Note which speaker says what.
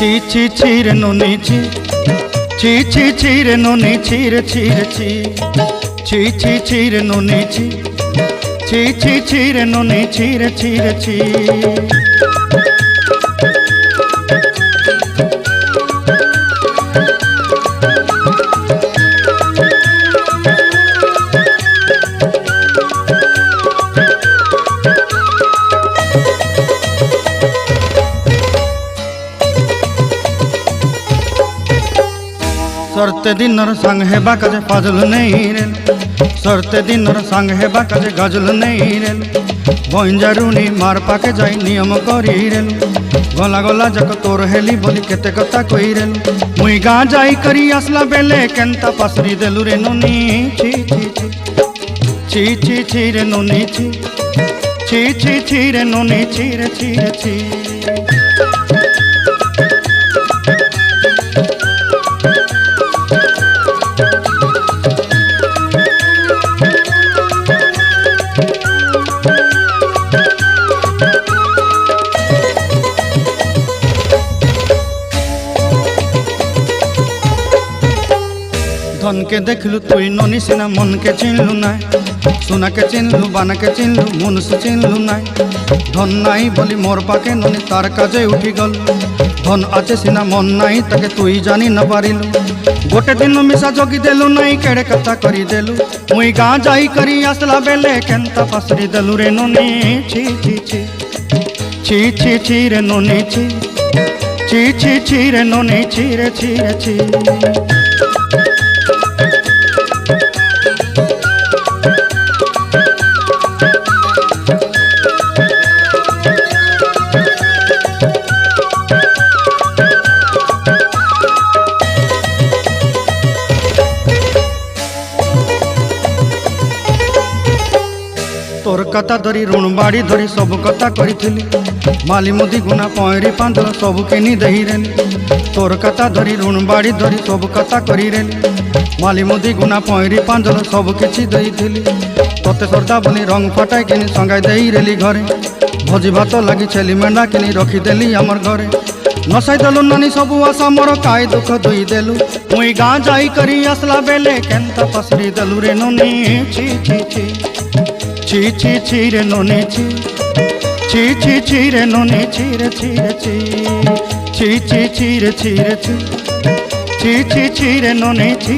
Speaker 1: ची ची ची रे नोनी ची ची रे नोनी ची रे ची रे ची रे नोनी ची रे नोनी ची रे सरते दिनर संग है बाकाजे फाजल नहीं रे सरते दिनर संग है बाकाजे गजल नहीं रे बंजारुनी मार पाके जाई नियम करी रे गला गला जक तोर हेली बोली केते कथा कई रे मुई गाँ जाई करी आसला बेले केंता पासरी देलु रे नोनी ची ची रे नोनी ची रे नोनी ची धन के देखलु तुई नोनी सिना मन के चिन्हलु ना सोना के चिन्हलु बाना के चिन्हलु मुनुष चिन्हलु ना धन नाई बोली मोर पाके नोनी तार काजे उठी गल धन आचे सिना मन नाई ताके तुई जानी न पारिलु गोटे दिन मिसा जोगी देलु नाई केड़े कथा करी देलु मुई गाँ जाई करी आसला बेले केंता पासरी देलु रे नोनी ची रे नोनी ची रे नोनी ची तोर कथा धरी ऋण बाड़ी धरी सब कथा करी माली मुदी गुना पयरी पांदल सब किनी दही रेली तोर कथा धरी ऋण बाड़ी धरी सब कथा करी रेली माली मुदी गुना पयरी पांदल सब किछि दही थिली तोते सरदा बोली रंग फटाई किनी संगाई देई रेली घरे भोजी भात लगी छेली मेंढा किनी रखी देली हमर घरे नसाई देलु नानी सबु आशा मोर काय दुख दुई देलु मुई गाँ जाई करी आसला बेले केंता पसरी देलु रे नोनी ची रे नोनी ची रे नोनी ची रे ची रे नोनी ची